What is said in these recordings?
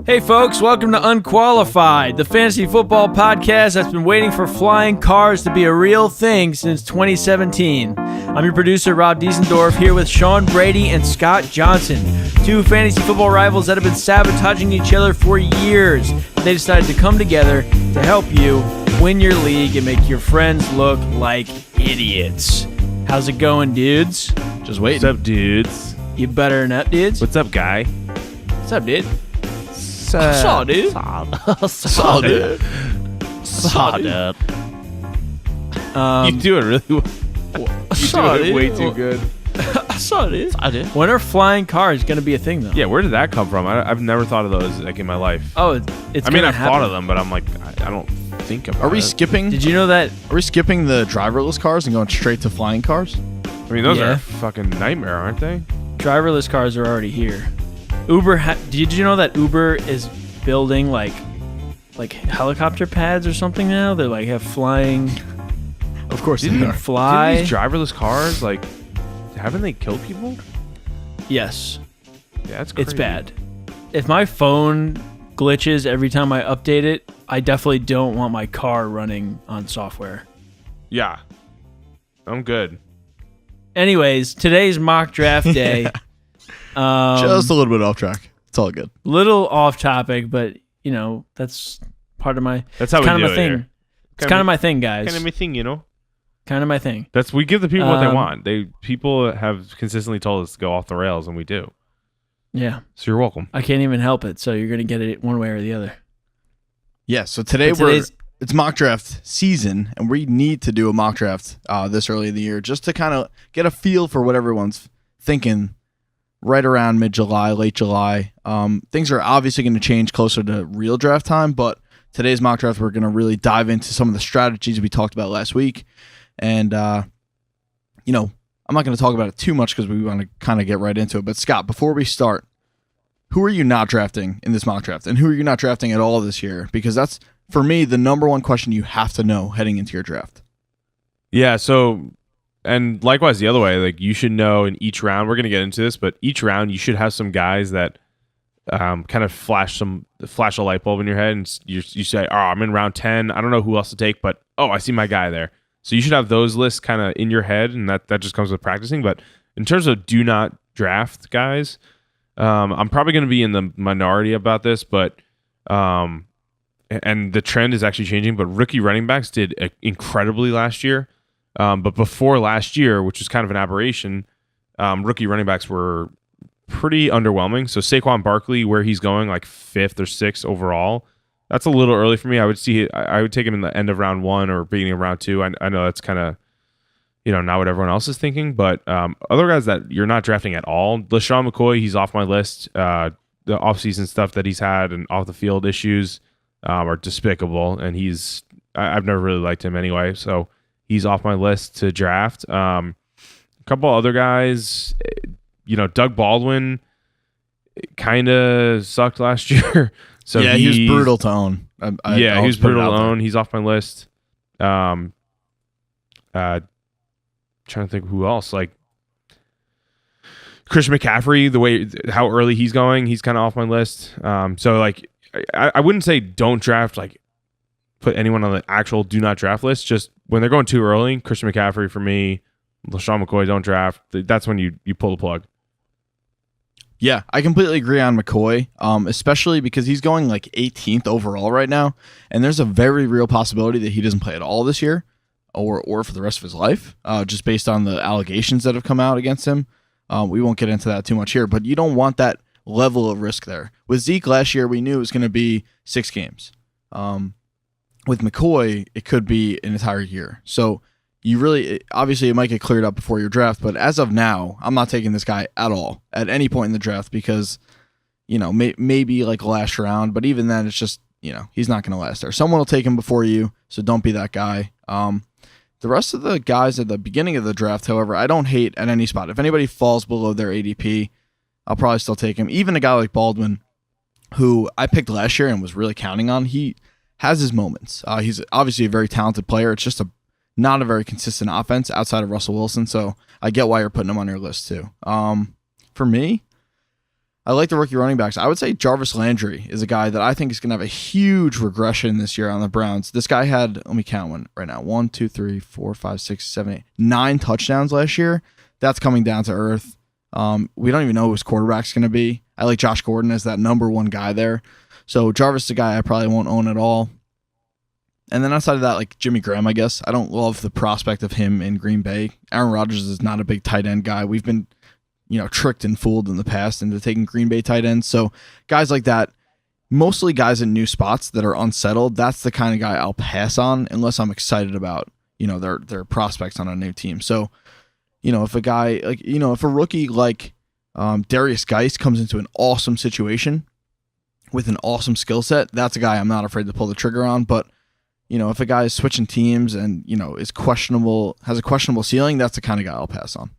Hey folks, welcome to Unqualified, the fantasy football podcast that's been waiting for flying cars to be a real thing since 2017. I'm your producer, Rob Diesendorf, here with Sean Brady and Scott Johnson, two fantasy football rivals that have been sabotaging each other for years. They decided to come together to help you win your league and make your friends look like idiots. How's it going, dudes? Just waiting. What's up, dudes? You better than that, dudes? What's up, guy? What's up, dude? Saw, dude. Saw, dude. Saw, dude. You do it really well. You do it way too good. Saw, dude. I did. When are flying cars going to be a thing, though? Yeah, where did that come from? I've never thought of those like in my life. Oh, it's I mean, gonna I've happen. thought of them, but I'm like, I don't think about it. Are we skipping? Did you know that? Are we skipping the driverless cars and going straight to flying cars? I mean, those Yeah. are a fucking nightmare, aren't they? Driverless cars are already here. Uber. Did you know that Uber is building like helicopter pads or something now? They like have flying. Of course You they can are. fly. Didn't these driverless cars, like, haven't they killed people? Yes, Yeah, that's crazy. it's bad. If my phone glitches every time I update it, I definitely don't want my car running on software. Yeah, I'm good. Anyways, today's mock draft day. Just a little bit off track. It's all good. Little off topic, but you know that's part of my. That's how we kind do of my it thing. here. It's kind of my thing, guys. Kind of my thing, you know. Kind of my thing. We give the people what they Um, want. People have consistently told us to go off the rails, and we do. Yeah, So you're welcome. I can't even help it. So you're gonna get it one way or the other. Yeah, so today it's mock draft season, and we need to do a mock draft this early in the year just to kind of get a feel for what everyone's thinking right around mid-July, late July. Things are obviously going to change closer to real draft time, but today's mock draft, we're going to really dive into some of the strategies we talked about last week. And, you know, I'm not going to talk about it too much because we want to kind of get right into it. But, Scott, before we start, who are you not drafting in this mock draft? And who are you not drafting at all this year? Because that's, for me, the number one question you have to know heading into your draft. Yeah, so, and likewise the other way, like you should know in each round, we're going to get into this, but each round you should have some guys that kind of flash a light bulb in your head, and you say, oh, I'm in round 10, I don't know who else to take, but oh, I see my guy there. So you should have those lists kind of in your head, and that just comes with practicing. But in terms of do not draft guys, I'm probably going to be in the minority about this, but and the trend is actually changing, but rookie running backs did incredibly last year. But before last year, which is kind of an aberration, rookie running backs were pretty underwhelming. So Saquon Barkley, where he's going, like 5th or 6th overall, that's a little early for me. I would take him in the end of round 1 or beginning of round 2. I know that's kind of, not what everyone else is thinking, but other guys that you're not drafting at all, LaShawn McCoy, he's off my list. The offseason stuff that he's had and off the field issues are despicable, and I've never really liked him anyway, so he's off my list to draft. A couple other guys, Doug Baldwin kind of sucked last year. So yeah, he was brutal to own. He was brutal to own. He's off my list. Trying to think who else. Like Christian McCaffrey, how early he's going, he's kind of off my list. So like, I wouldn't say don't draft, like put anyone on the actual do not draft list. Just when they're going too early, Christian McCaffrey for me, LaShawn McCoy, don't draft. That's when you pull the plug. Yeah, I completely agree on McCoy, especially because he's going like 18th overall right now, and there's a very real possibility that he doesn't play at all this year or for the rest of his life, just based on the allegations that have come out against him. We won't get into that too much here, but you don't want that level of risk there. With Zeke last year, we knew it was going to be 6 games. With McCoy, it could be an entire year. So obviously it might get cleared up before your draft, but as of now, I'm not taking this guy at all at any point in the draft because, maybe like last round, but even then it's just, he's not going to last there. Someone will take him before you, so don't be that guy. The rest of the guys at the beginning of the draft, however, I don't hate at any spot. If anybody falls below their ADP, I'll probably still take him. Even a guy like Baldwin, who I picked last year and was really counting on, he has his moments. He's obviously a very talented player. It's just not a very consistent offense outside of Russell Wilson, so I get why you're putting him on your list too. For me, I like the rookie running backs. I would say Jarvis Landry is a guy that I think is going to have a huge regression this year on the Browns. This guy had, let me count one right now, 1, 2, 3, 4, 5, 6, 7, 8, 9 touchdowns last year. That's coming down to earth. We don't even know who his quarterback's going to be. I like Josh Gordon as that number one guy there. So Jarvis is a guy I probably won't own at all. And then outside of that, like Jimmy Graham, I guess. I don't love the prospect of him in Green Bay. Aaron Rodgers is not a big tight end guy. We've been, tricked and fooled in the past into taking Green Bay tight ends. So guys like that, mostly guys in new spots that are unsettled, that's the kind of guy I'll pass on unless I'm excited about, their prospects on a new team. So, if a guy like, if a rookie like Darius Geis comes into an awesome situation with an awesome skill set, that's a guy I'm not afraid to pull the trigger on. But if a guy is switching teams and, is questionable, has a questionable ceiling, that's the kind of guy I'll pass on.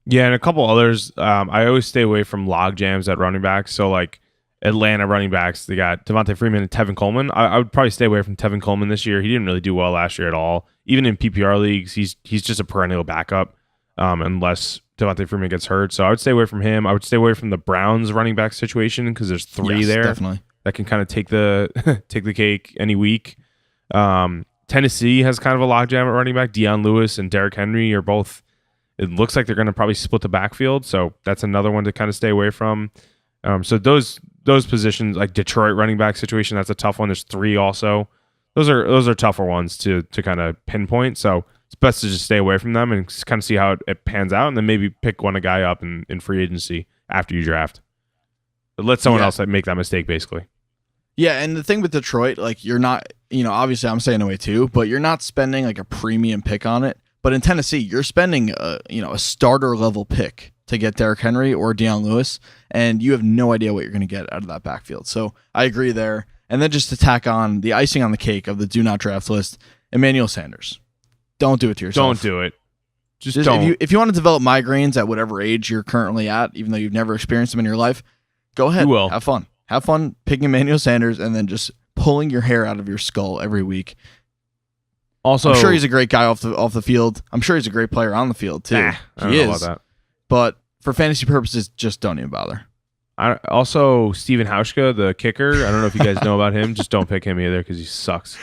Yeah, and a couple others. I always stay away from log jams at running backs. So, like, Atlanta running backs, they got Devontae Freeman and Tevin Coleman. I would probably stay away from Tevin Coleman this year. He didn't really do well last year at all. Even in PPR leagues, he's just a perennial backup unless Devontae Freeman gets hurt. So I would stay away from him. I would stay away from the Browns running back situation because there's three there definitely that can kind of take the take the cake any week. Tennessee has kind of a logjam at running back. Deion Lewis and Derrick Henry are both, it looks like they're going to probably split the backfield. So that's another one to kind of stay away from. So those positions, like Detroit running back situation, that's a tough one. There's three also. Those are tougher ones to kind of pinpoint. So it's best to just stay away from them and kind of see how it pans out, and then maybe pick a guy up in free agency after you draft. But let someone else make that mistake, basically. Yeah, and the thing with Detroit, like you're not, obviously I'm staying away too, but you're not spending like a premium pick on it. But in Tennessee, you're spending a starter level pick to get Derrick Henry or Deion Lewis, and you have no idea what you're going to get out of that backfield. So I agree there. And then just to tack on the icing on the cake of the do not draft list, Emmanuel Sanders. Don't do it to yourself. Don't do it. Just don't. If you want to develop migraines at whatever age you're currently at, even though you've never experienced them in your life, go ahead. You will. Have fun. Have fun picking Emmanuel Sanders and then just pulling your hair out of your skull every week. Also, I'm sure he's a great guy off the field. I'm sure he's a great player on the field too. I don't know about that. But for fantasy purposes, just don't even bother. Also, Steven Hauschka, the kicker. I don't know if you guys know about him. Just don't pick him either because he sucks.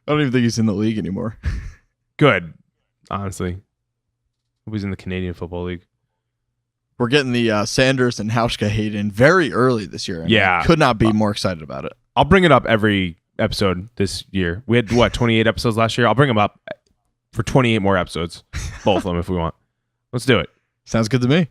I don't even think he's in the league anymore. Good, honestly. He's in the Canadian Football League. We're getting the Sanders and Hauschka hate in very early this year. Yeah. I could not be more excited about it. I'll bring it up every episode this year. We had, 28 episodes last year? I'll bring them up for 28 more episodes. Both of them if we want. Let's do it. Sounds good to me.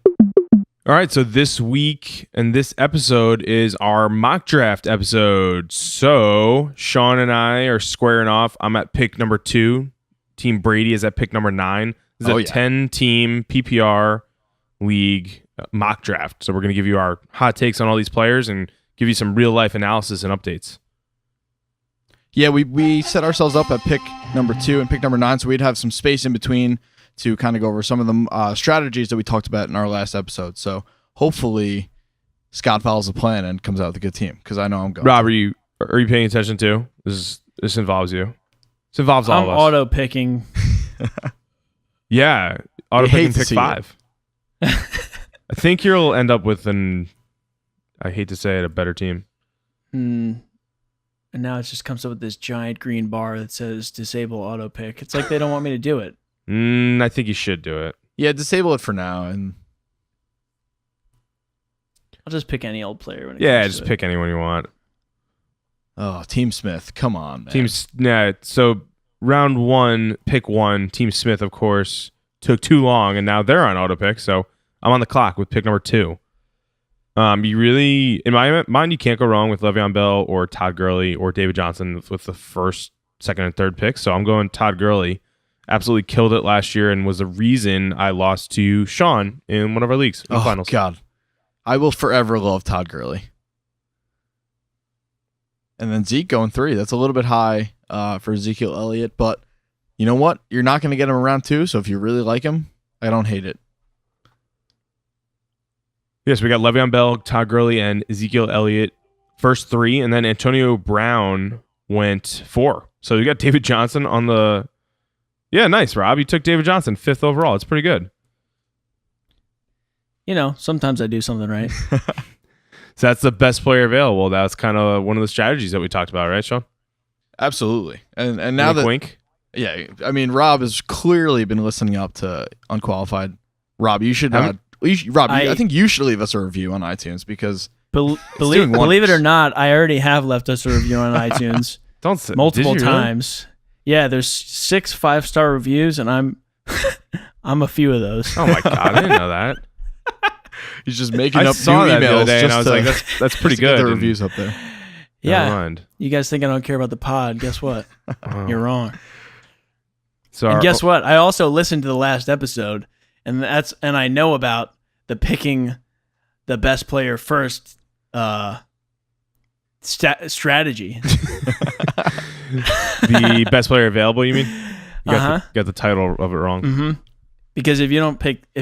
All right, so this week and this episode is our mock draft episode. So Sean and I are squaring off. I'm at pick number 2. Team Brady is at pick number 9. This is a 10-team PPR league mock draft. So we're going to give you our hot takes on all these players and give you some real-life analysis and updates. Yeah, we set ourselves up at pick number 2 and pick number 9, so we'd have some space in between to kind of go over some of the strategies that we talked about in our last episode. So hopefully Scott follows the plan and comes out with a good team, because I know I'm going. Rob, are you paying attention too? This involves you. This involves all of us. I'm auto picking. Yeah, auto picking pick 5. I think you'll end up with I hate to say it, a better team. And now it just comes up with this giant green bar that says disable auto pick. It's like they don't want me to do it. I think you should do it. Yeah, disable it for now, and I'll just pick any old player. When it comes just to pick anyone you want. Oh, Team Smith, come on, man. So round 1, pick 1. Team Smith, of course, took too long, and now they're on auto pick. So I'm on the clock with pick number 2. You really, in my mind, you can't go wrong with Le'Veon Bell or Todd Gurley or David Johnson with the first, second, and third pick. So I'm going Todd Gurley. Absolutely killed it last year and was the reason I lost to Sean in one of our leagues in the finals. Oh, God. I will forever love Todd Gurley. And then Zeke going 3. That's a little bit high for Ezekiel Elliott, but you know what? You're not going to get him around 2, so if you really like him, I don't hate it. Yes, we got Le'Veon Bell, Todd Gurley, and Ezekiel Elliott first 3, and then Antonio Brown went 4. So you got David Johnson on the... Yeah, nice, Rob. You took David Johnson 5th overall. It's pretty good. sometimes I do something right. So that's the best player available. That's kind of one of the strategies that we talked about, right, Sean? Absolutely. And now Wink. Yeah, I mean, Rob has clearly been listening up to Unqualified. Rob, you should. I think you should leave us a review on iTunes because believe it or not, I already have left us a review on iTunes. Don't say multiple did you really? times. Yeah, there's 6 5-star reviews, and I'm a few of those. Oh my god, I didn't know that. He's just making I up saw new that the emails other day, and I was to- like, that's pretty just to get good. the and- reviews up there. Yeah, Never mind. you guys think I don't care about the pod? Guess what? Oh. You're wrong. So And our- guess what? I also listened to the last episode, and I know about the picking the best player first strategy. the best player available, you mean? You Uh-huh. got the title of it wrong. Mm-hmm. Because if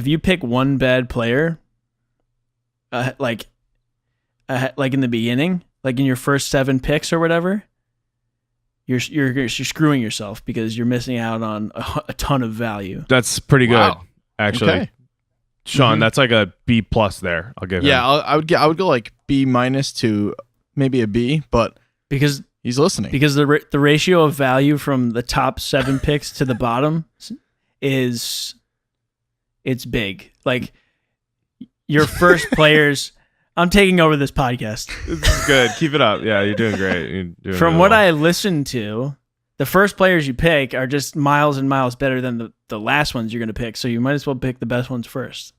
you pick one bad player, like in the beginning, like in your first 7 picks or whatever, you're screwing yourself because you're missing out on a ton of value. That's pretty good, Wow. actually. Okay. Sean, Mhm. that's like a B plus there. I'll give him. Yeah, I would go like B- to maybe a B, but Because he's listening. the ratio of value from the top 7 picks to the bottom it's big. Like your first players. I'm taking over this podcast. This is good. Keep it up. Yeah, you're doing great. You're doing From really what well. I listened to, the first players you pick are just miles and miles better than the last ones you're going to pick. So you might as well pick the best ones first.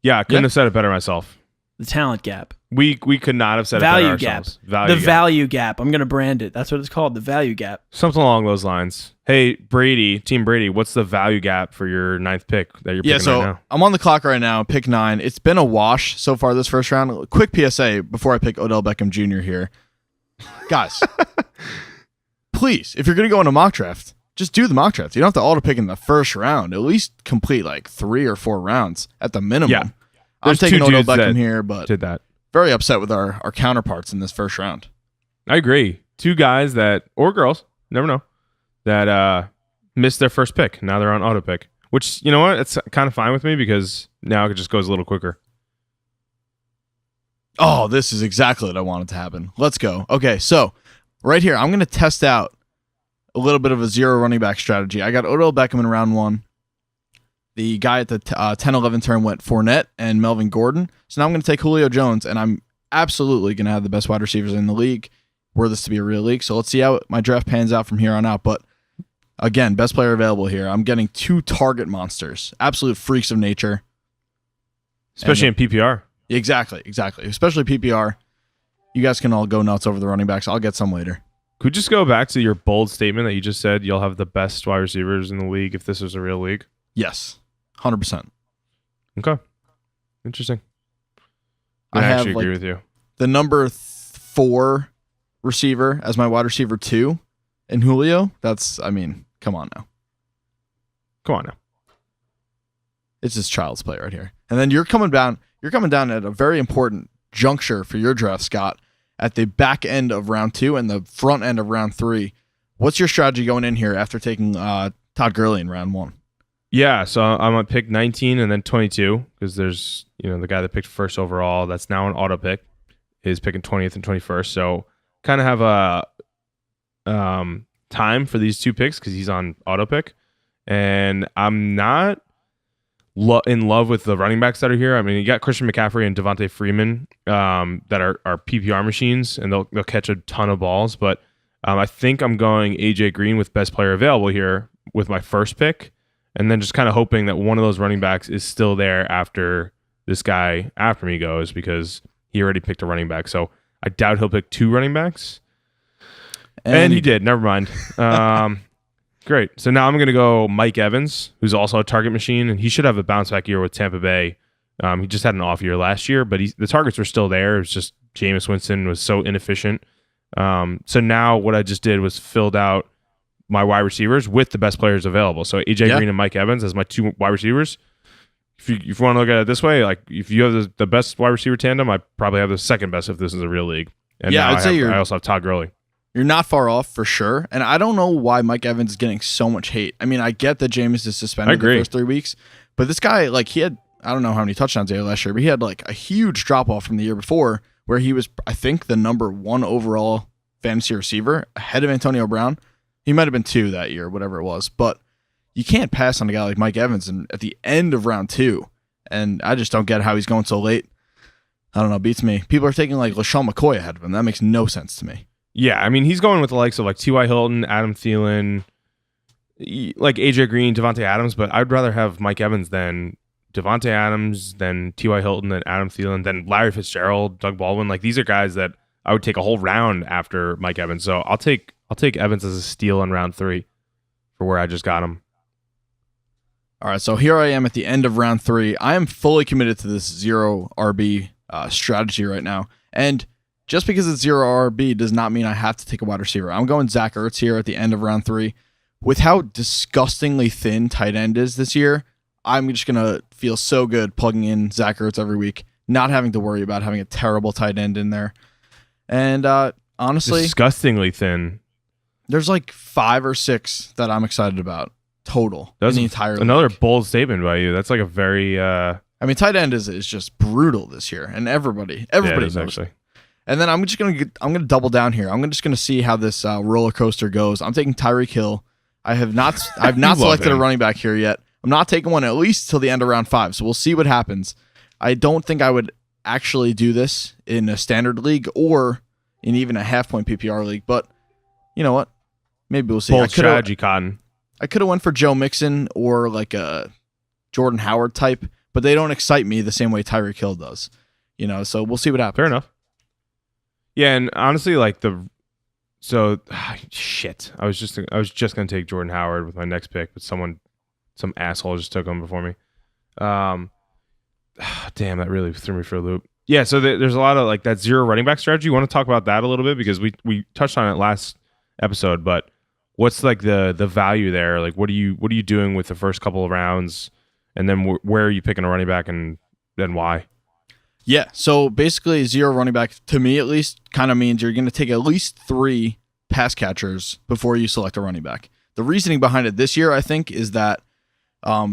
Yeah, I couldn't Yeah. have said it better myself. The talent gap. We could not have said Value it better gap. ourselves. Value The gap. value gap. I'm going to brand it. That's what it's called. The value gap. Something along those lines. Hey, Brady, Team Brady, what's the value gap for your 9th pick that you're Yeah, picking so right now? I'm on the clock right now, pick 9. It's been a wash so far this first round. Quick PSA before I pick Odell Beckham Jr. here. Guys, please, if you're going to go in a mock draft, just do the mock draft. You don't have to auto pick in the first round. At least complete like 3 or 4 rounds at the minimum. Yeah. I'm There's taking two Odell dudes that Beckham here, but Did that. very upset with our counterparts in this first round. I agree. 2 guys that, or girls, never know, that missed their first pick. Now they're on auto pick, which, you know what? It's kind of fine with me because now it just goes a little quicker. Oh, this is exactly what I wanted to happen. Let's go. Okay, so right here, I'm going to test out a little bit of a 0 running back strategy. I got Odell Beckham in round 1. The guy at the 10-11 turn went Fournette and Melvin Gordon. So now I'm going to take Julio Jones, and I'm absolutely going to have the best wide receivers in the league, were this to be a real league. So let's see how my draft pans out from here on out. But again, best player available here. I'm getting 2 target monsters, absolute freaks of nature. Especially in PPR. Exactly. Especially PPR. You guys can all go nuts over the running backs. I'll get some later. Could we just go back to your bold statement that you just said you'll have the best wide receivers in the league if this was a real league? Yes, 100%. Okay. Interesting. I I have, actually agree like, with you. The number 4 receiver as my wide receiver 2 in Julio. That's, I mean, come on now. Come on now. It's just child's play right here. And then you're coming down at a very important juncture for your draft, Scott, at the back end of round 2 and the front end of round 3. What's your strategy going in here after taking Todd Gurley in round 1? Yeah, so I'm on pick 19 and then 22 because there's, the guy that picked first overall that's now an auto pick is picking 20th and 21st. So kind of have a time for these 2 picks because he's on auto pick. And I'm not in love with the running backs that are here. I mean, you got Christian McCaffrey and Devontae Freeman that are PPR machines, and they'll catch a ton of balls. But I think I'm going AJ Green with best player available here with my first pick, and then just kind of hoping that one of those running backs is still there after this guy after me goes because he already picked a running back. So I doubt he'll pick 2 running backs. And he did. Never mind. Great. So now I'm going to go Mike Evans, who's also a target machine, and he should have a bounce back year with Tampa Bay. He just had an off year last year, but the targets were still there. It's just Jameis Winston was so inefficient. So now what I just did was filled out my wide receivers with the best players available. So AJ Green and Mike Evans as my 2 wide receivers. If you want to look at it this way, like if you have the best wide receiver tandem, I probably have the second best if this is a real league. And Yeah, now I'd I also have Todd Gurley. You're not far off for sure. And I don't know why Mike Evans is getting so much hate. I mean, I get that Jameis is suspended the first 3 weeks, but this guy, like, he had I don't know how many touchdowns he had last year, but he had like a huge drop off from the year before where he was, I think, the number 1 overall fantasy receiver ahead of Antonio Brown. He might have been 2 that year, whatever it was. But you can't pass on a guy like Mike Evans at the end of round 2. And I just don't get how he's going so late. I don't know, beats me. People are taking like LaShawn McCoy ahead of him. That makes no sense to me. Yeah, I mean, he's going with the likes of like T.Y. Hilton, Adam Thielen, like AJ Green, Devontae Adams, but I'd rather have Mike Evans than Devontae Adams, than T.Y. Hilton, than Adam Thielen, than Larry Fitzgerald, Doug Baldwin. Like, these are guys that I would take a whole round after Mike Evans. So I'll take Evans as a steal in round 3 for where I just got him. All right, so here I am at the end of round 3. I am fully committed to this 0 RB strategy right now. And just because it's 0 RB does not mean I have to take a wide receiver. I'm going Zach Ertz here at the end of round 3. With how disgustingly thin tight end is this year, I'm just going to feel so good plugging in Zach Ertz every week, not having to worry about having a terrible tight end in there. And honestly, disgustingly thin. There's like 5 or 6 that I'm excited about total in the entire league. Another bold statement by you. That's like a very... I mean, tight end is just brutal this year, and everybody knows actually. And then I'm gonna double down here. I'm just gonna see how this roller coaster goes. I'm taking Tyreek Hill. I've not selected a running back here yet. I'm not taking one at least till the end of round 5. So we'll see what happens. I don't think I would actually do this in a standard league or in even a half-point PPR league. But you know what? Maybe we'll see. Bold strategy, Cotton. I could have went for Joe Mixon or like a Jordan Howard type, but they don't excite me the same way Tyreek Hill does. So we'll see what happens. Fair enough. Yeah, and honestly, like shit. I was just gonna take Jordan Howard with my next pick, but some asshole just took him before me. Damn, that really threw me for a loop. Yeah, so there's a lot of like that 0 running back strategy. You want to talk about that a little bit because we touched on it last episode, but what's like the value there? Like, what are you doing with the first couple of rounds, and then where are you picking a running back and then why? Yeah, so basically 0 running back, to me at least, kind of means you're going to take at least 3 pass catchers before you select a running back. The reasoning behind it this year, I think, is that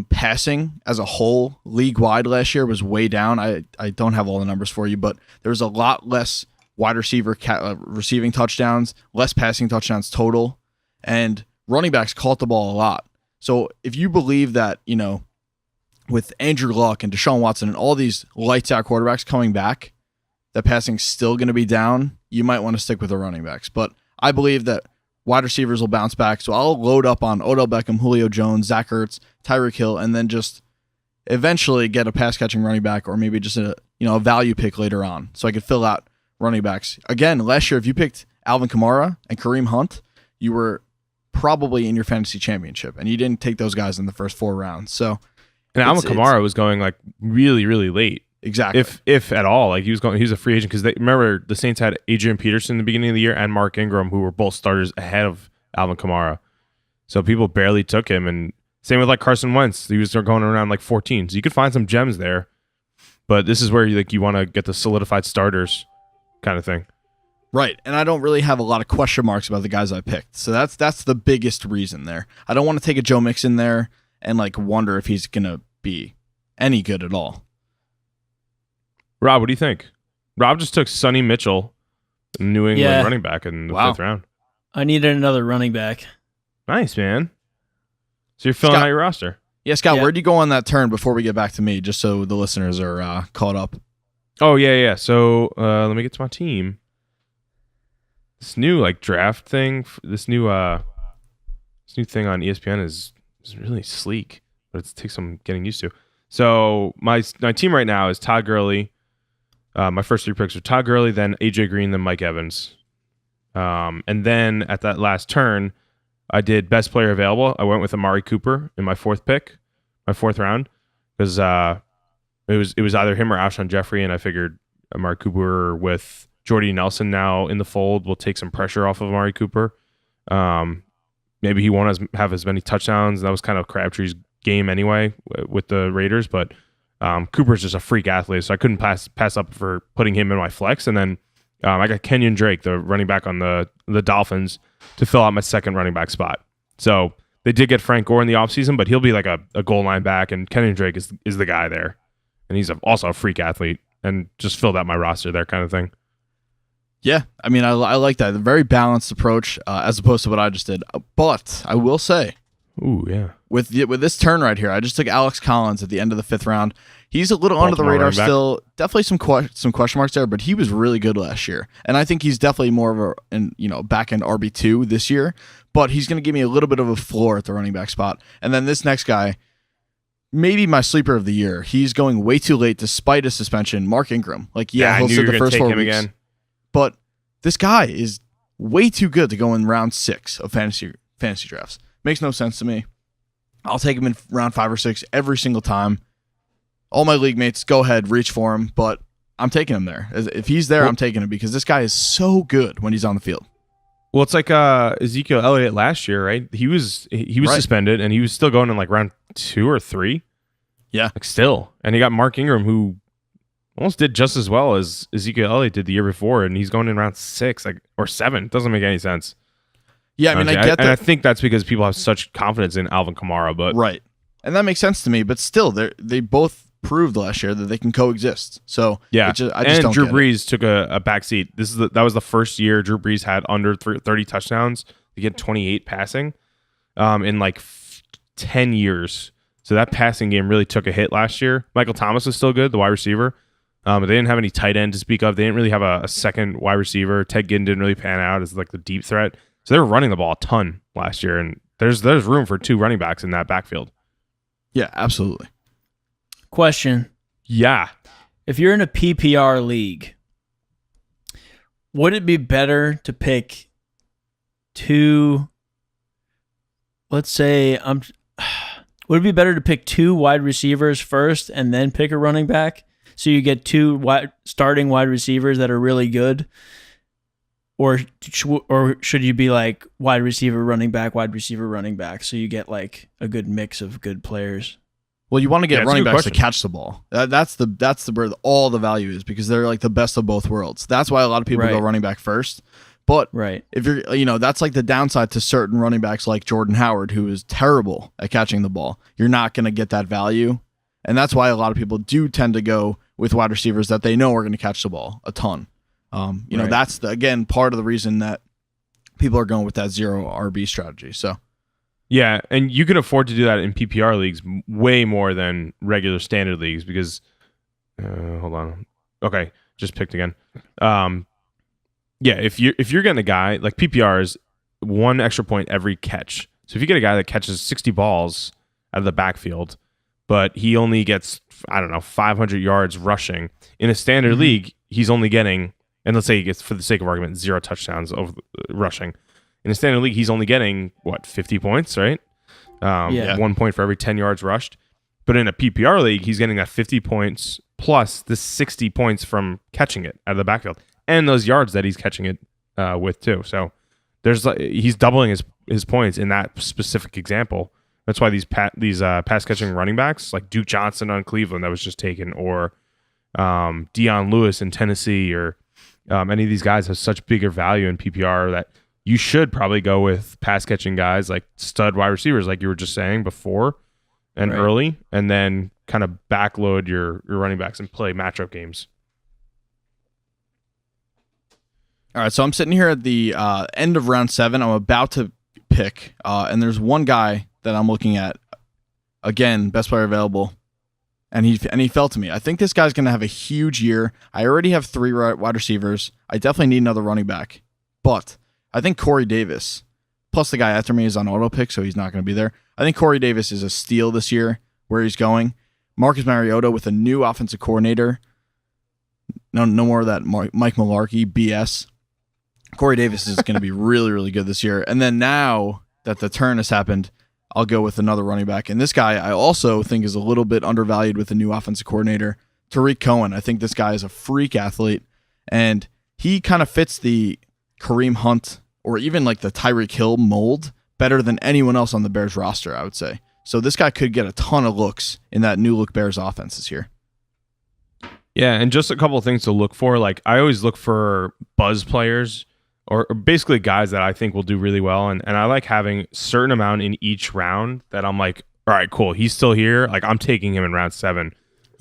passing as a whole, league-wide last year, was way down. I don't have all the numbers for you, but there was a lot less wide receiver receiving touchdowns, less passing touchdowns total, and running backs caught the ball a lot. So if you believe that, with Andrew Luck and Deshaun Watson and all these lights-out quarterbacks coming back, that passing's still going to be down, you might want to stick with the running backs. But I believe that wide receivers will bounce back, so I'll load up on Odell Beckham, Julio Jones, Zach Ertz, Tyreek Hill, and then just eventually get a pass-catching running back or maybe just a value pick later on so I could fill out running backs. Again, last year, if you picked Alvin Kamara and Kareem Hunt, you were probably in your fantasy championship, and you didn't take those guys in the first 4 rounds. So... And Alvin Kamara was going like really, really late. Exactly. If at all. Like he was a free agent because remember the Saints had Adrian Peterson in the beginning of the year and Mark Ingram, who were both starters ahead of Alvin Kamara. So people barely took him. And same with like Carson Wentz. He was going around like 14. So you could find some gems there. But this is where you want to get the solidified starters kind of thing. Right. And I don't really have a lot of question marks about the guys I picked. So that's the biggest reason there. I don't want to take a Joe Mixon there and like wonder if he's going to be any good at all. Rob, what do you think? Rob just took Sonny Mitchell, New England running back in the 5th round. I needed another running back. Nice, man. So you're filling out your roster. Yeah, Scott, where'd you go on that turn before we get back to me, just so the listeners are caught up? Oh, yeah. So let me get to my team. This new like draft thing, this new thing on ESPN is really sleek, but it takes some getting used to. So my team right now is Todd Gurley. My first 3 picks are Todd Gurley, then AJ Green, then Mike Evans. And then at that last turn, I did best player available. I went with Amari Cooper in my 4th pick, my 4th round, because it was either him or Alshon Jeffrey, and I figured Amari Cooper with Jordy Nelson now in the fold will take some pressure off of Amari Cooper. Maybe he won't have as many touchdowns. That was kind of Crabtree's game anyway with the Raiders, but Cooper's just a freak athlete, so I couldn't pass up for putting him in my flex. And then I got Kenyon Drake, the running back on the Dolphins, to fill out my 2nd running back spot. So they did get Frank Gore in the offseason, but he'll be like a goal line back, and Kenyon Drake is the guy there. and he's also a freak athlete, and just filled out my roster there, kind of thing. Yeah, I mean, I like that. A very balanced approach as opposed to what I just did. But I will say, Ooh, yeah. with this turn right here, I just took Alex Collins at the end of the 5th round. He's a little under the Baltimore radar running back. still. Definitely some question marks there, but he was really good last year. And I think he's definitely more of a back end RB2 this year. But he's going to give me a little bit of a floor at the running back spot. And then this next guy, maybe my sleeper of the year. He's going way too late despite a suspension. Mark Ingram. I he'll knew sit you were the going first to take 4 him weeks. again. But this guy is way too good to go in round 6 of fantasy drafts. Makes no sense to me. I'll take him in round 5 or 6 every single time. All my league mates, go ahead, reach for him, but I'm taking him there. If he's there, I'm taking him because this guy is so good when he's on the field. Well, it's like Ezekiel Elliott last year, right? He was right. Suspended, and he was still going in like round 2 or 3. Yeah. Like still. And he got Mark Ingram, who almost did just as well as Ezekiel Elliott did the year before, and he's going in round 6 or 7. It doesn't make any sense. Yeah, I mean, honestly. I get that. And I think that's because people have such confidence in Alvin Kamara, but right. And that makes sense to me, but still, they both proved last year that they can coexist. So yeah, I just and don't Drew get Brees took a back seat. That was the first year Drew Brees had under 30 touchdowns. He had 28 passing in like 10 years. So that passing game really took a hit last year. Michael Thomas was still good, the wide receiver. But they didn't have any tight end to speak of. They didn't really have a second wide receiver. Ted Ginn didn't really pan out as like the deep threat. So they were running the ball a ton last year, and there's room for 2 running backs in that backfield. Yeah, absolutely. Question. Yeah. If you're in a PPR league, would it be better to pick 2, let's say, would it be better to pick 2 wide receivers first and then pick a running back? So you get 2 starting wide receivers that are really good? Or should you be like wide receiver, running back, so you get like a good mix of good players? Well, you want to get running backs question. to catch the ball. That's where all the value is because they're like the best of both worlds. That's why a lot of people go running back first. But if you're, that's like the downside to certain running backs like Jordan Howard, who is terrible at catching the ball. You're not going to get that value. And that's why a lot of people do tend to go with wide receivers that they know are going to catch the ball a ton. That's again part of the reason that people are going with that 0 RB strategy. So, yeah, and you can afford to do that in PPR leagues way more than regular standard leagues because, hold on, okay, just picked again. If you're getting a guy like PPR is 1 extra point every catch. So if you get a guy that catches 60 balls out of the backfield, but he only gets 500 yards rushing in a standard league, he's only getting. And let's say he gets, for the sake of argument, 0 touchdowns of rushing. In a standard league, he's only getting, 50 points, right? 1 point for every 10 yards rushed. But in a PPR league, he's getting that 50 points plus the 60 points from catching it out of the backfield. And those yards that he's catching it with, too. So he's doubling his points in that specific example. That's why these pass-catching running backs, like Duke Johnson on Cleveland that was just taken, or Deion Lewis in Tennessee, or any of these guys have such bigger value in PPR that you should probably go with pass catching guys like stud wide receivers, like you were just saying before and early, and then kind of backload your running backs and play matchup games. All right, so I'm sitting here at the end of round 7. I'm about to pick, and there's one guy that I'm looking at. Again, best player available. And he fell to me. I think this guy's going to have a huge year. I already have 3 wide receivers. I definitely need another running back. But I think Corey Davis, plus the guy after me is on auto pick, so he's not going to be there. I think Corey Davis is a steal this year where he's going. Marcus Mariota with a new offensive coordinator. No more of that Mike Mularkey BS. Corey Davis is going to be really, really good this year. And then now that the turn has happened, I'll go with another running back. And this guy I also think is a little bit undervalued with the new offensive coordinator, Tariq Cohen. I think this guy is a freak athlete, and he kind of fits the Kareem Hunt or even like the Tyreek Hill mold better than anyone else on the Bears roster, I would say. So this guy could get a ton of looks in that new look Bears offense this year. Yeah, and just a couple of things to look for. Like I always look for buzz players or basically guys that I think will do really well. And I like having a certain amount in each round that I'm like, all right, cool. He's still here. Like I'm taking him in round 7.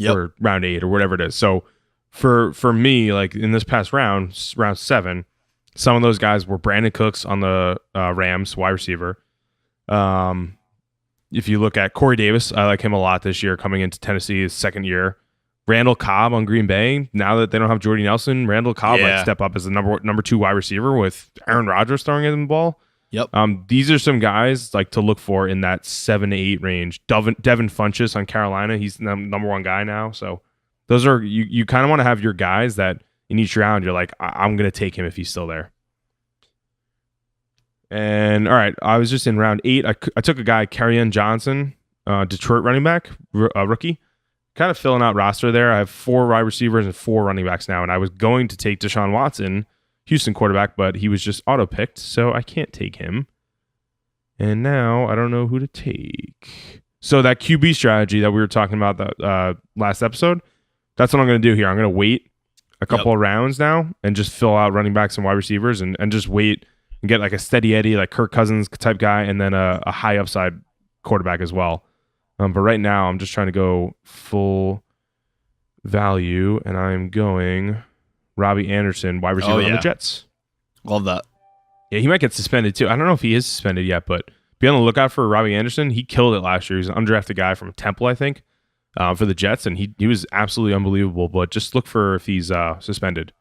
or round 8 or whatever it is. So for me, like in this past round 7, some of those guys were Brandon Cooks on the Rams, wide receiver. If you look at Corey Davis, I like him a lot this year coming into Tennessee, his second year. Randall Cobb on Green Bay. Now that they don't have Jordy Nelson, Randall Cobb might step up as the number 2 wide receiver with Aaron Rodgers throwing him the ball. Yep. These are some guys like to look for in that 7 to 8 range. Devin Funchess on Carolina, he's the number 1 guy now. So those are you kind of want to have your guys that in each round you're like, I'm going to take him if he's still there. And all right, I was just in round 8. I took a guy, Kerryon Johnson, Detroit running back, rookie. Kind of filling out roster there. I have 4 wide receivers and 4 running backs now, and I was going to take Deshaun Watson, Houston quarterback, but he was just auto-picked, so I can't take him. And now I don't know who to take. So that QB strategy that we were talking about the last episode, that's what I'm going to do here. I'm going to wait a couple of rounds now and just fill out running backs and wide receivers and just wait and get like a steady Eddie, like Kirk Cousins type guy, and then a high upside quarterback as well. But right now, I'm just trying to go full value, and I'm going Robbie Anderson, wide receiver on the Jets. Love that. Yeah, he might get suspended too. I don't know if he is suspended yet, but be on the lookout for Robbie Anderson. He killed it last year. He was an undrafted guy from Temple, I think, for the Jets, and he was absolutely unbelievable. But just look for if he's suspended.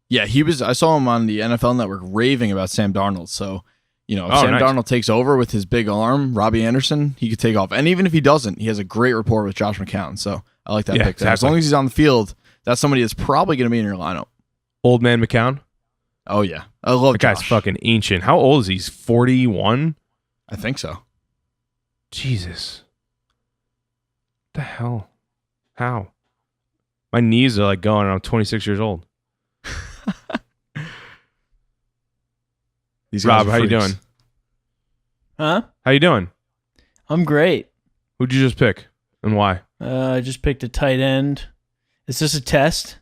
Yeah, he was. I saw him on the NFL Network raving about Sam Darnold. So, if Sam Darnold takes over with his big arm, Robbie Anderson, he could take off. And even if he doesn't, he has a great rapport with Josh McCown. So I like that pick. Exactly. As long as he's on the field, that's somebody that's probably going to be in your lineup. Old man McCown? Oh, yeah. I love that guy's fucking ancient. How old is he? He's 41? I think so. Jesus. What the hell? How? My knees are like going, and I'm 26 years old. Rob, how you doing? Huh? How you doing? I'm great. Who'd you just pick and why? I just picked a tight end. Is this a test?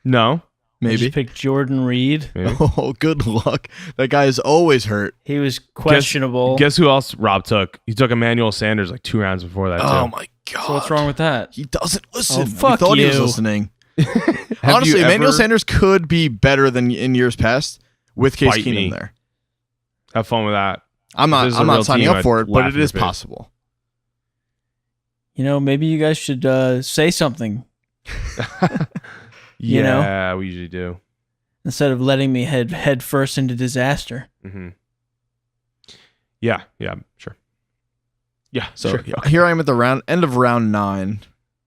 No. Maybe. I just picked Jordan Reed. Maybe. Oh, good luck. That guy is always hurt. He was questionable. Guess who else Rob took? He took Emmanuel Sanders like 2 rounds before that, too. Oh, my God. So what's wrong with that? He doesn't listen. Oh, fuck thought you. He was listening. Honestly, Emmanuel Sanders could be better than in years past with Case Keenum there. Have fun with that. I'm not signing up for it, but it is possible. Maybe you guys should say something. Yeah, we usually do. Instead of letting me head first into disaster. Mm-hmm. Yeah, sure. Yeah, so sure. Here I am at the end of round 9.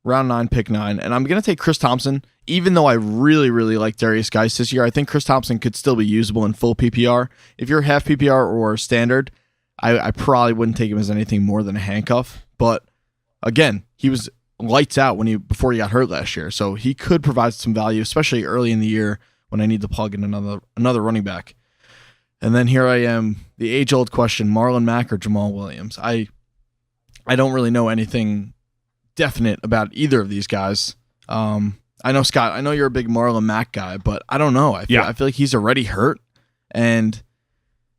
Round 9, pick 9. And I'm going to take Chris Thompson. Even though I really, really like Darius Geis this year, I think Chris Thompson could still be usable in full PPR. If you're half PPR or standard, I probably wouldn't take him as anything more than a handcuff. But again, he was lights out before he got hurt last year. So he could provide some value, especially early in the year when I need to plug in another running back. And then here I am, the age-old question, Marlon Mack or Jamal Williams. I don't really know anything definite about either of these guys. I know, Scott, I know you're a big Marlon Mack guy, but I don't know. I feel like he's already hurt. And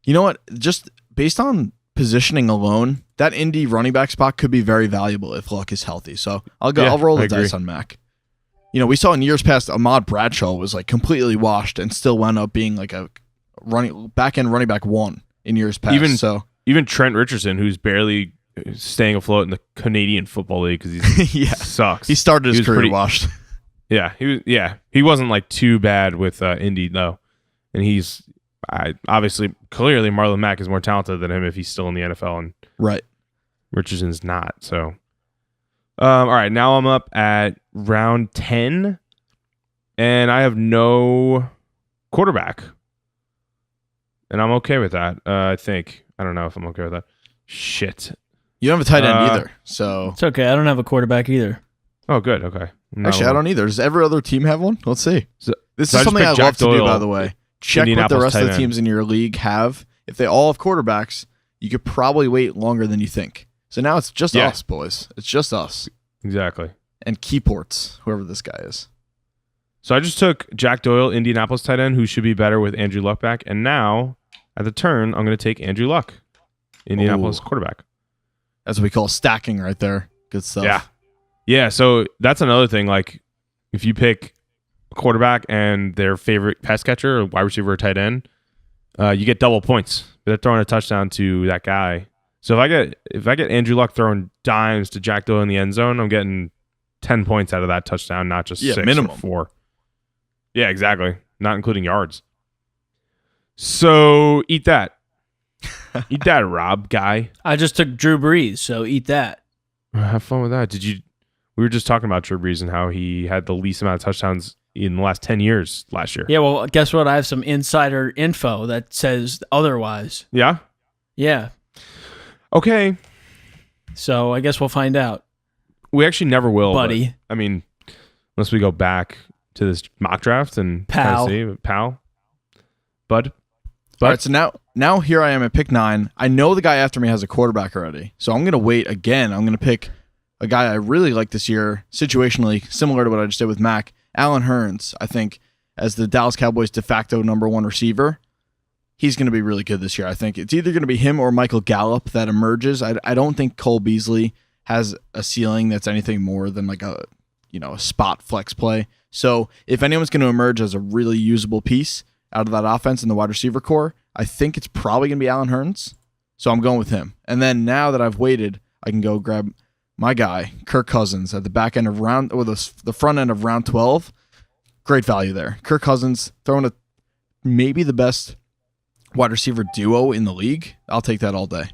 you know what? Just based on positioning alone, that Indy running back spot could be very valuable if Luck is healthy. So I'll roll the dice on Mack. We saw in years past, Ahmad Bradshaw was like completely washed and still wound up being like a back-end running back 1 in years past. Even Trent Richardson, who's barely staying afloat in the Canadian Football League because he sucks. He started his career washed. Yeah, he wasn't like too bad with Indy though, and he's obviously clearly Marlon Mack is more talented than him if he's still in the NFL, and right, Richardson's not. So, all right, now I'm up at round 10, and I have no quarterback, and I'm okay with that. I think I don't know if I'm okay with that. Shit. You don't have a tight end either, so it's okay. I don't have a quarterback either. Oh, good. Okay. Actually, I don't either. Does every other team have one? Let's see. This is something I love to do, by the way. Check what the rest of the teams in your league have. If they all have quarterbacks, you could probably wait longer than you think. So now it's just us, boys. It's just us. Exactly. And Keyports, whoever this guy is. So I just took Jack Doyle, Indianapolis tight end, who should be better with Andrew Luck back. And now, at the turn, I'm going to take Andrew Luck, Indianapolis quarterback. That's what we call stacking right there. Good stuff. Yeah. Yeah, so that's another thing. Like, if you pick a quarterback and their favorite pass catcher, or wide receiver, or tight end, you get double points. They're throwing a touchdown to that guy. So if I get Andrew Luck throwing dimes to Jack Doyle in the end zone, I'm getting 10 points out of that touchdown, not just 6 minimum. or 4. Yeah, exactly. Not including yards. So eat that. Eat that, Rob guy. I just took Drew Brees, so eat that. Have fun with that. We were just talking about Drew Brees and how he had the least amount of touchdowns in the last 10 years last year. Yeah, well, guess what? I have some insider info that says otherwise. Yeah? Yeah. Okay. So I guess we'll find out. We actually never will, buddy. But, I mean, unless we go back to this mock draft and Pal. kind of see, pal, bud. All right, so now here I am at pick 9. I know the guy after me has a quarterback already, so I'm going to wait again. I'm going to pick a guy I really like this year, situationally similar to what I just did with Mac. Allen Hurns, I think, as the Dallas Cowboys de facto number 1 receiver, he's going to be really good this year. I think it's either going to be him or Michael Gallup that emerges. I don't think Cole Beasley has a ceiling that's anything more than like a spot flex play. So if anyone's going to emerge as a really usable piece out of that offense in the wide receiver core, I think it's probably going to be Allen Hurns. So I'm going with him. And then now that I've waited, I can go grab my guy, Kirk Cousins, at the back end of the front end of round 12. Great value there. Kirk Cousins throwing maybe the best wide receiver duo in the league. I'll take that all day.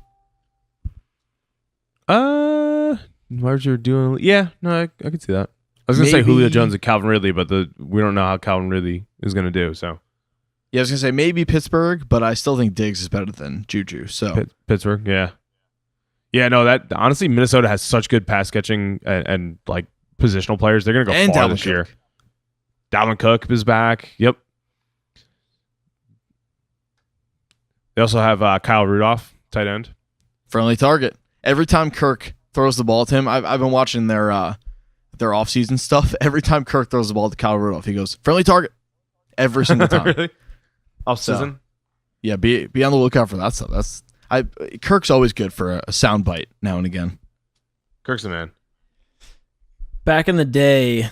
Wide receiver duo? Yeah, no, I could see that. I was going to say Julio Jones and Calvin Ridley, but we don't know how Calvin Ridley is going to do, so. Yeah, I was going to say maybe Pittsburgh, but I still think Diggs is better than Juju. So Pittsburgh, yeah. Yeah, no, that honestly, Minnesota has such good pass catching and like positional players. They're going to go far this year. Dalvin Cook is back. Yep. They also have Kyle Rudolph, tight end. Friendly target. Every time Kirk throws the ball to him, I've been watching their offseason stuff. Every time Kirk throws the ball to Kyle Rudolph, he goes, friendly target. Every single time. Really? Off-season? So, yeah, be on the lookout for that stuff. Kirk's always good for a sound bite now and again. Kirk's the man. Back in the day,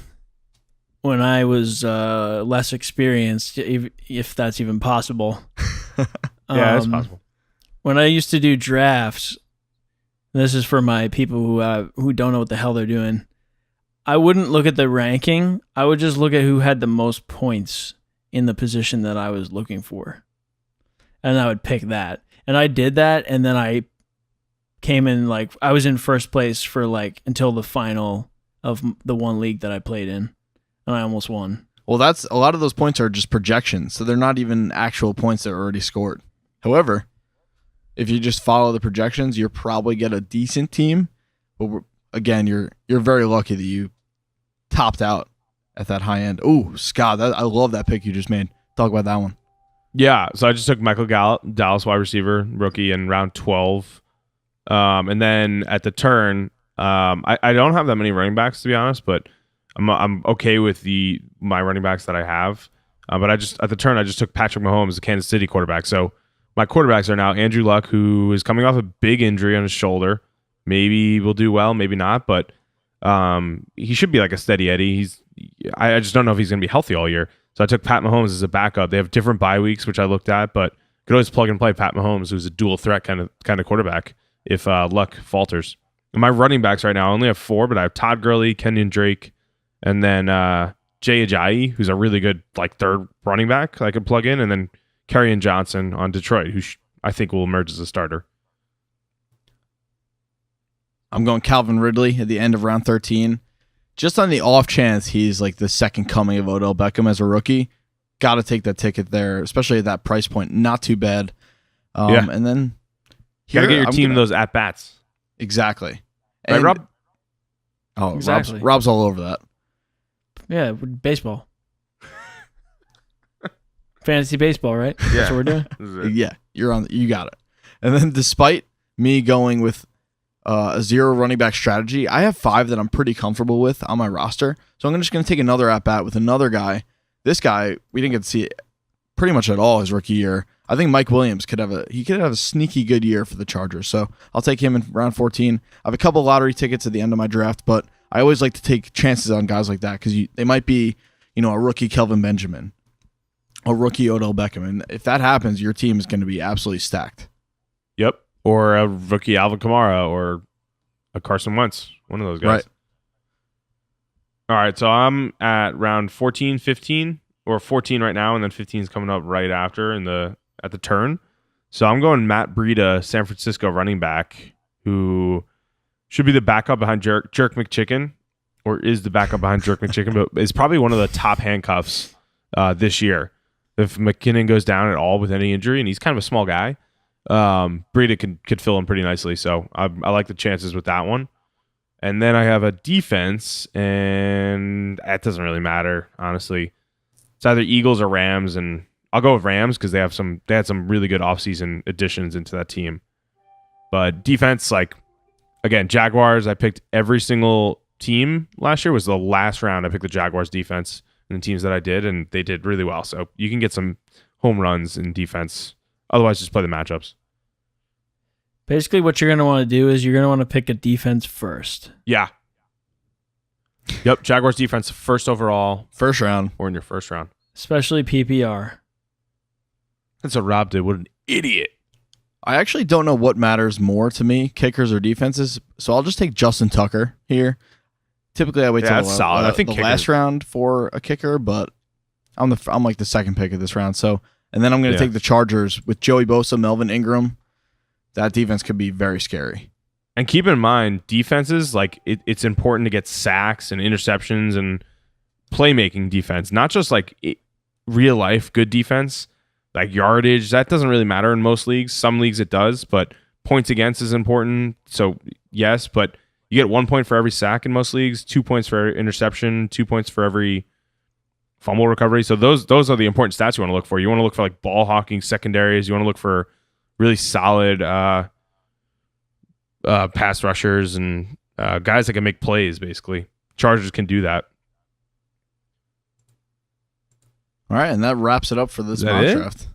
when I was less experienced, if that's even possible. Yeah, it's possible. When I used to do drafts, this is for my people who don't know what the hell they're doing. I wouldn't look at the ranking. I would just look at who had the most points in the position that I was looking for. And I would pick that. And I did that, and then I came in, I was in first place for, until the final of the one league that I played in. And I almost won. Well, a lot of those points are just projections, so they're not even actual points that are already scored. However, if you just follow the projections, you'll probably get a decent team. But again, you're very lucky that you topped out at that high end. Ooh, Scott, I love that pick you just made. Talk about that one. Yeah, so I just took Michael Gallup, Dallas wide receiver, rookie in round 12. And then at the turn, I don't have that many running backs, to be honest, but I'm okay with my running backs that I have. But at the turn, I just took Patrick Mahomes, the Kansas City quarterback. So my quarterbacks are now Andrew Luck, who is coming off a big injury on his shoulder. Maybe will do well, maybe not, but he should be like a steady Eddie. I just don't know if he's going to be healthy all year. So I took Pat Mahomes as a backup. They have different bye weeks, which I looked at, but you could always plug and play Pat Mahomes, who's a dual threat kind of quarterback if Luck falters. And my running backs right now, I only have 4, but I have Todd Gurley, Kenyon Drake, and then Jay Ajayi, who's a really good third running back I could plug in, and then Kerryon Johnson on Detroit, who I think will emerge as a starter. I'm going Calvin Ridley at the end of round 13. Just on the off chance he's the second coming of Odell Beckham as a rookie, got to take that ticket there, especially at that price point. Not too bad. Yeah. And then got to get your team those at-bats. Exactly. Right, and, Rob? Oh, exactly. Rob's all over that. Yeah, baseball. Fantasy baseball, right? Yeah. That's what we're doing? Yeah, you got it. And then despite me going with a 0 running back strategy, I have 5 that I'm pretty comfortable with on my roster. So I'm just going to take another at-bat with another guy. This guy, we didn't get to see it pretty much at all his rookie year. I think Mike Williams could have a sneaky good year for the Chargers. So I'll take him in round 14. I have a couple lottery tickets at the end of my draft, but I always like to take chances on guys like that because they might be, a rookie Kelvin Benjamin, a rookie Odell Beckham. And if that happens, your team is going to be absolutely stacked. Yep. Or a rookie Alvin Kamara or a Carson Wentz, one of those guys. Right. All right, so I'm at round 14, 15, or 14 right now, and then 15 is coming up right after at the turn. So I'm going Matt Breida, San Francisco running back, who should be the backup behind Jerk McChicken, or is the backup behind Jerk McChicken, but is probably one of the top handcuffs this year. If McKinnon goes down at all with any injury, and he's kind of a small guy, Breida could fill in pretty nicely. So I like the chances with that one. And then I have a defense, and that doesn't really matter, honestly. It's either Eagles or Rams, and I'll go with Rams because they had some really good offseason additions into that team. But defense, again, Jaguars, I picked every single team last year. Was the last round I picked the Jaguars defense and the teams that I did, and they did really well. So you can get some home runs in defense. Otherwise, just play the matchups. Basically, what you're going to want to do is you're going to want to pick a defense first. Yeah. Yep. Jaguars defense first overall. First round. Or in your first round. Especially PPR. That's what Rob did. What an idiot. I actually don't know what matters more to me, kickers or defenses, so I'll just take Justin Tucker here. Typically, I wait till that's solid. I think the last round for a kicker, but I'm like the second pick of this round. So, and then I'm going to take the Chargers with Joey Bosa, Melvin Ingram. That defense could be very scary. And keep in mind, defenses, it's important to get sacks and interceptions and playmaking defense, not just real life good defense, like yardage. That doesn't really matter in most leagues. Some leagues it does, but points against is important. So yes, but you get 1 point for every sack in most leagues, 2 points for every interception, 2 points for every fumble recovery. So those are the important stats you want to look for. You want to look for ball hawking secondaries. You want to look for really solid pass rushers and guys that can make plays, basically. Chargers can do that. All right, and that wraps it up for this mock draft.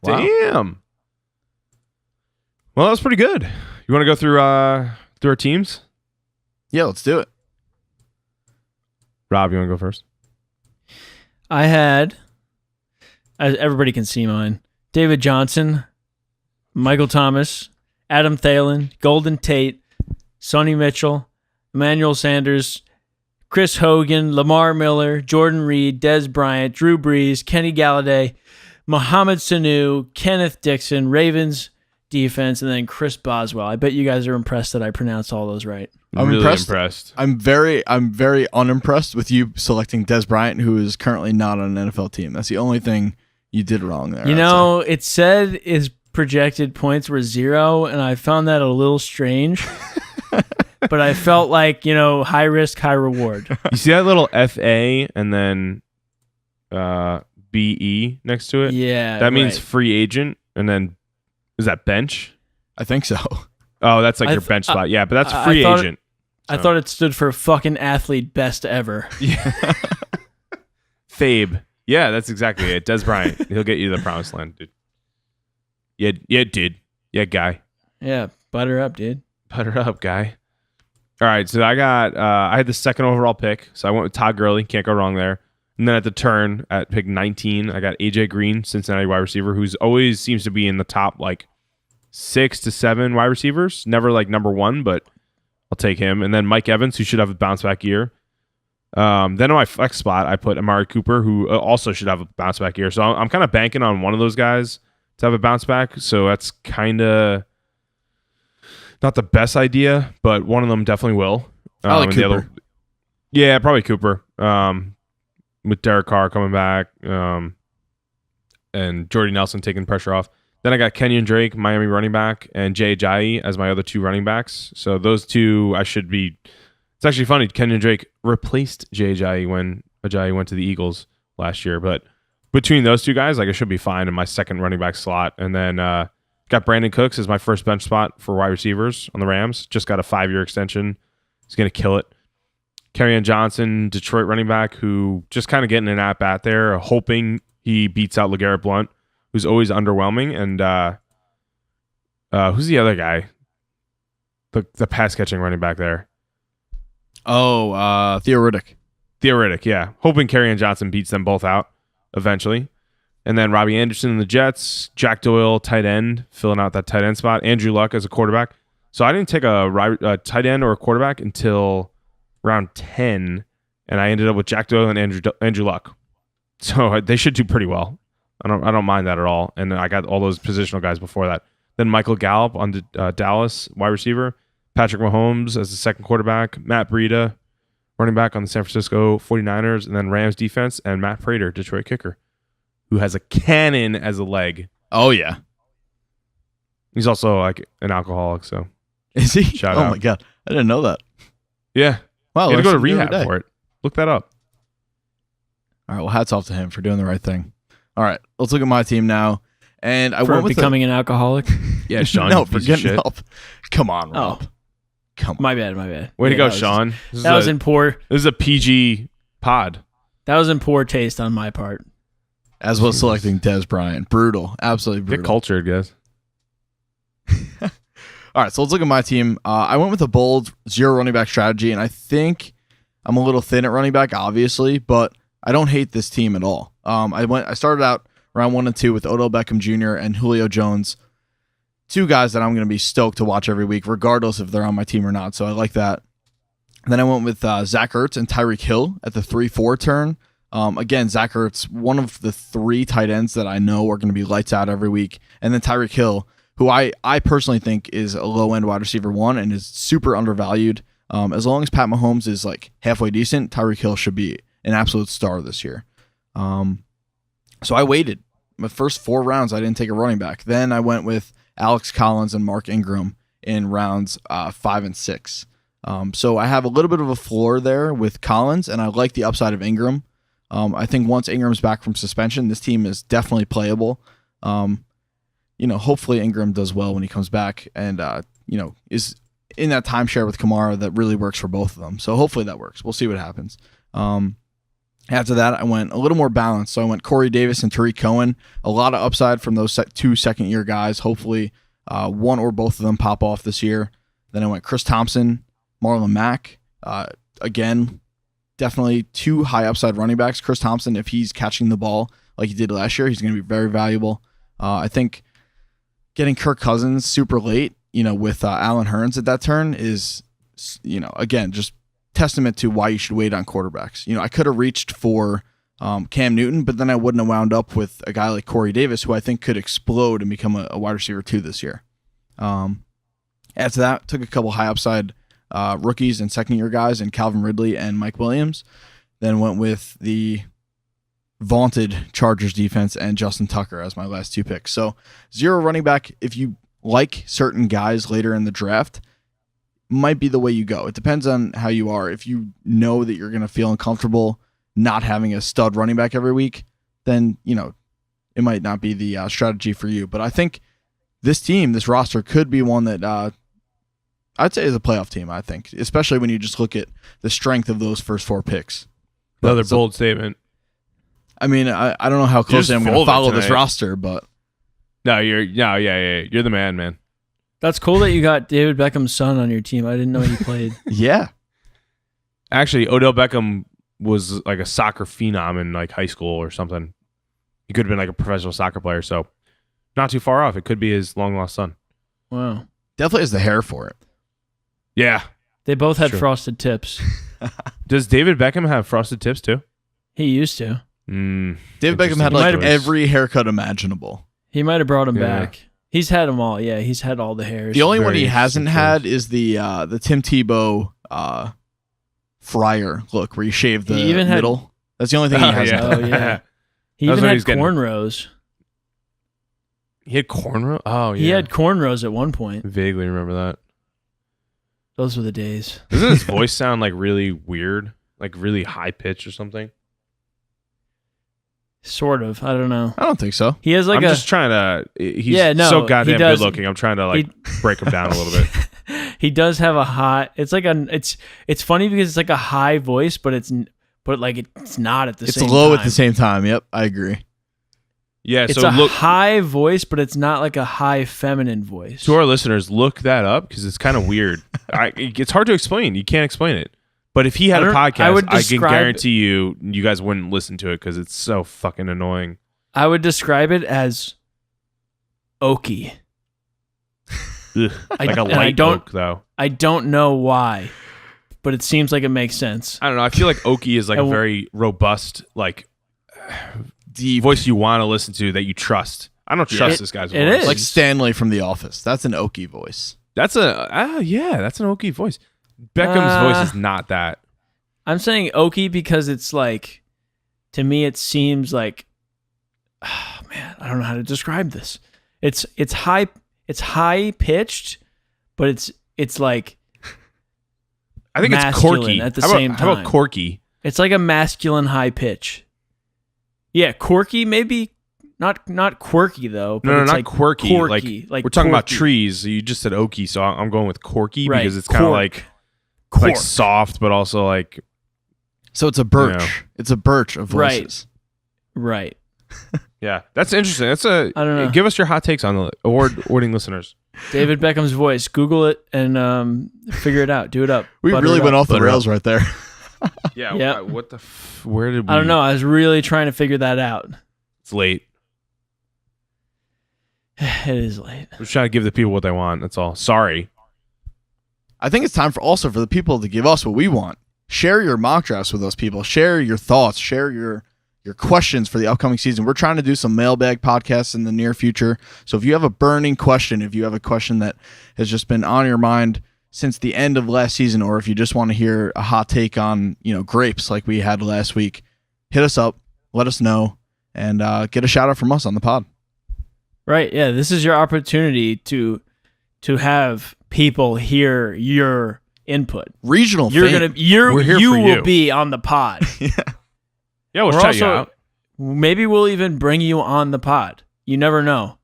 Wow. Damn. Well, that was pretty good. You want to go through our teams? Yeah, let's do it. Rob, you want to go first? I had, as everybody can see mine, David Johnson, Michael Thomas, Adam Thielen, Golden Tate, Sonny Mitchell, Emmanuel Sanders, Chris Hogan, Lamar Miller, Jordan Reed, Dez Bryant, Drew Brees, Kenny Galladay, Mohamed Sanu, Kenneth Dixon, Ravens defense, and then Chris Boswell. I bet you guys are impressed that I pronounced all those right. I'm really impressed. I'm very unimpressed with you selecting Dez Bryant, who is currently not on an NFL team. That's the only thing you did wrong there. It said his projected points were 0, and I found that a little strange. But I felt like, high risk, high reward. You see that little FA and then BE next to it? Yeah. That means free agent, and then is that bench? I think so. Oh, that's your bench spot. Yeah, but that's free agent. I thought it stood for fucking athlete best ever. Yeah. Fabe. Yeah, that's exactly it. Dez Bryant. He'll get you to the promised land, dude. Yeah, dude. Yeah, guy. Yeah, butter up, dude. Butter up, guy. All right, so I had the second overall pick, so I went with Todd Gurley. Can't go wrong there. And then at the turn, at pick 19, I got AJ Green, Cincinnati wide receiver, who's always seems to be in the top 6 to 7 wide receivers. Never number 1, but I'll take him. And then Mike Evans, who should have a bounce back year. Then on my flex spot, I put Amari Cooper, who also should have a bounce back year. So I'm kind of banking on one of those guys to have a bounce back. So that's kind of not the best idea, but one of them definitely will. I like Cooper. Yeah, probably Cooper. With Derek Carr coming back, and Jordy Nelson taking pressure off. Then I got Kenyon Drake, Miami running back, and Jay Ajayi as my other 2 running backs. So those 2 I should be. It's actually funny. Kenyon Drake replaced Jay Ajayi when Ajayi went to the Eagles last year, but between those 2 guys, I should be fine in my second running back slot. And then got Brandon Cooks as my first bench spot for wide receivers on the Rams. Just got a 5-year extension. He's going to kill it. Kerryon Johnson, Detroit running back, who just kind of getting an at-bat there, hoping he beats out LeGarrette Blount, who's always underwhelming. And who's the other guy? The pass-catching running back there. Oh, Theoretic. Theoretic, yeah. Hoping Kerryon Johnson beats them both out eventually. And then Robbie Anderson in the Jets, Jack Doyle, tight end, filling out that tight end spot, Andrew Luck as a quarterback. So I didn't take a tight end or a quarterback until round 10, and I ended up with Jack Doyle and Andrew Luck. So they should do pretty well. I don't mind that at all. And I got all those positional guys before that. Then Michael Gallup on the Dallas wide receiver, Patrick Mahomes as the second quarterback, Matt Breida running back on the San Francisco 49ers, and then Rams defense, and Matt Prater, Detroit kicker, who has a cannon as a leg. Oh, yeah. He's also like an alcoholic, so. Is he? Shout oh, out. my God. I didn't know that. Yeah. Wow. He had to go to learn something rehab every day. for it. Look that up. All right. Well, hats off to him for doing the right thing. All right. Let's look at my team now. And I For went with becoming an alcoholic? Yeah, Sean. no, you for piece of getting shit. help. Come on, Rob. Oh. Come on. My bad. Way to Yeah, go, that was- Sean. That was in poor. This is a PG pod. That was in poor taste on my part. As well as selecting Des Bryant. Brutal. Absolutely brutal. Get cultured, guys. All right, so let's look at my team. I went with a bold 0 running back strategy, and I think I'm a little thin at running back, obviously, but I don't hate this team at all. I started out round 1 and 2 with Odell Beckham Jr. and Julio Jones, two guys that I'm going to be stoked to watch every week, regardless if they're on my team or not. So I like that. And then I went with Zach Ertz and Tyreek Hill at the 3-4 turn. Again, Zach Ertz, one of the 3 tight ends that I know are going to be lights out every week, and then Tyreek Hill, who I personally think is a low-end wide receiver 1 and is super undervalued. As long as Pat Mahomes is like halfway decent, Tyreek Hill should be an absolute star this year. So I waited. My first 4 rounds, I didn't take a running back. Then I went with Alex Collins and Mark Ingram in rounds 5 and 6. So I have a little bit of a floor there with Collins, and I like the upside of Ingram. I think once Ingram's back from suspension, this team is definitely playable. Hopefully Ingram does well when he comes back and, is in that timeshare with Kamara that really works for both of them. So hopefully that works. We'll see what happens. After that, I went a little more balanced. So I went Corey Davis and Tariq Cohen. A lot of upside from those 2 second-year guys. Hopefully one or both of them pop off this year. Then I went Chris Thompson, Marlon Mack. Again, definitely 2 high upside running backs. Chris Thompson, if he's catching the ball like he did last year, he's going to be very valuable. I think getting Kirk Cousins super late, with Allen Hurns at that turn is, again, just testament to why you should wait on quarterbacks. I could have reached for Cam Newton, but then I wouldn't have wound up with a guy like Corey Davis, who I think could explode and become a wide receiver 2 this year. After that, took a couple high upside rookies and second-year guys in Calvin Ridley and Mike Williams. Then went with the vaunted Chargers defense and Justin Tucker as my last 2 picks. So 0 running back, if you like certain guys later in the draft, might be the way you go. It depends on how you are. If you know that you're going to feel uncomfortable not having a stud running back every week, then, it might not be the strategy for you. But I think this team, this roster could be one that I'd say is a playoff team, I think, especially when you just look at the strength of those first 4 picks. Another bold statement. I mean, I don't know how closely I'm going to folded follow this tonight. roster, but You're the man. That's cool that you got David Beckham's son on your team. I didn't know he played. yeah. Actually, Odell Beckham was like a soccer phenom in like high school or something. He could have been like a professional soccer player, so not too far off. It could be his long lost son. Wow. Definitely has the hair for it. Yeah. They both had Sure. frosted tips. Does David Beckham have frosted tips too? He used to. David Beckham had Interesting like choice. every haircut imaginable. He might have brought him Yeah. back. He's had them all. Yeah, he's had all the hairs. The only one Very he hasn't interesting had is the Tim Tebow Fryer look, where you shave the He even had- middle. That's the only thing he hasn't. Oh, yeah. He That was even when he had was getting- cornrows. He had cornrow? Oh, yeah. He had cornrows at one point. Vaguely remember that. Those were the days. Doesn't his voice sound like really weird? Like really high pitched or something? Sort of. I don't know. I don't think so. He has like I'm a. just trying to. He's Yeah, no, so he goddamn does- good looking. I'm trying to break him down a little bit. He does have a high. It's like a. It's funny because it's like a high voice, but it's not at the It's same time. low at the same time. Yep, I agree. Yeah, It's so a look high voice, but it's not like a high feminine voice. to our listeners, look that up because it's kind of weird. It's hard to explain. You can't explain it. But if he had a podcast, I can describe- guarantee you guys wouldn't listen to it because it's so fucking annoying. I would describe it as oaky. Ugh, like a and I light don't- oak, though. I don't know why, but it seems like it makes sense. I don't know. I feel like oaky is like a very robust, like Deep. voice you want to listen to that you trust. I don't trust this guy's voice. it is. Like Stanley from The Office. That's an Okie voice. That's that's an oaky voice. Beckham's voice is not that. I'm saying oaky because it's like, to me, it seems like, man, I don't know how to describe this. It's high pitched, but it's like I think it's masculine corky at the How about- same How about time. corky? It's like a masculine high pitch. Yeah, quirky maybe. Not quirky though. But No, it's not like quirky. Like Like we're talking about quirky. trees. You just said oaky, so I'm going with corky Right, because it's kind of cork. like soft, but also like So it's a birch. Yeah. It's a birch of voices. Right. yeah. That's interesting. That's a. I don't know. Give us your hot takes on the awarding listeners. David Beckham's voice. Google it and figure it out. Do it up. We Butter really it went up. off the rails right there. Yeah. Yep. What the? Where did we? I don't know. I was really trying to figure that out. It's late. It is late. We're just trying to give the people what they want. That's all. Sorry. I think it's time for the people to give us what we want. Share your mock drafts with those people. Share your thoughts. Share your questions for the upcoming season. We're trying to do some mailbag podcasts in the near future. So if you have a burning question, if you have a question that has just been on your mind since the end of last season, or if you just want to hear a hot take on, grapes like we had last week, hit us up, let us know, and get a shout out from us on the pod. Right. Yeah. This is your opportunity to have people hear your input. Regional You're fame. We're here you for will you. be on the pod. Yeah, we'll We're shout you also- out. Maybe we'll even bring you on the pod. You never know.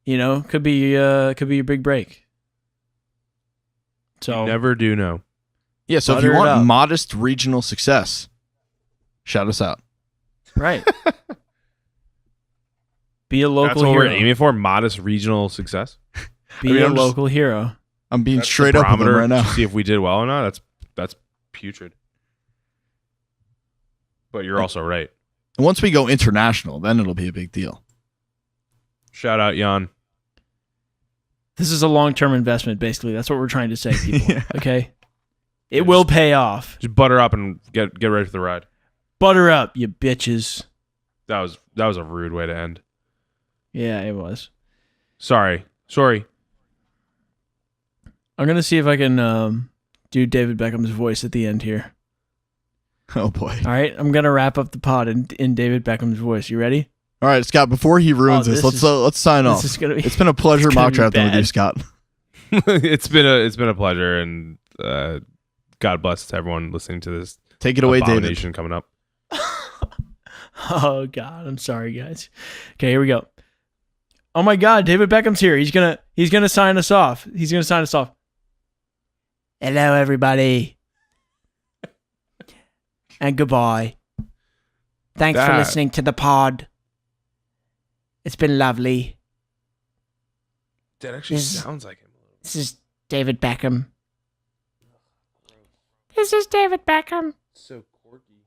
Could be your big break. So You never do know. Yeah, so if Butter you it want up. modest regional success, shout us out. right. Be a That's local what we're hero. aiming for. Modest regional success. Be I mean, a I'm just- local hero. I'm being That's the straight up with them barometer right now. to see if we did well or not. That's putrid. But you're also right. And once we go international, then it'll be a big deal. Shout out, Jan. This is a long-term investment, basically. That's what we're trying to say, people. Yeah. Okay? It will pay off. Just butter up and get ready for the ride. Butter up, you bitches. That was a rude way to end. Yeah, it was. Sorry. I'm going to see if I can do David Beckham's voice at the end here. Oh, boy. All right? I'm going to wrap up the pod in David Beckham's voice. You ready? All right, Scott, before he ruins this this, let's sign off. This is going to be... It's been a pleasure it's gonna mock be drafting with bad. you, Scott. It's been a pleasure, and God bless to everyone listening to this Take it away, David. abomination coming up. Oh, God. I'm sorry, guys. Okay, here we go. Oh, my God. David Beckham's here. He's gonna sign us off. Hello, everybody. And goodbye. Thanks for That- listening to the pod. It's been lovely. That actually This- sounds like him. This is David Beckham. This is David Beckham. So quirky.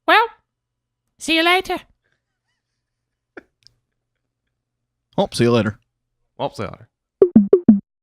Well, see you later. Oh, see you later. Well, say later.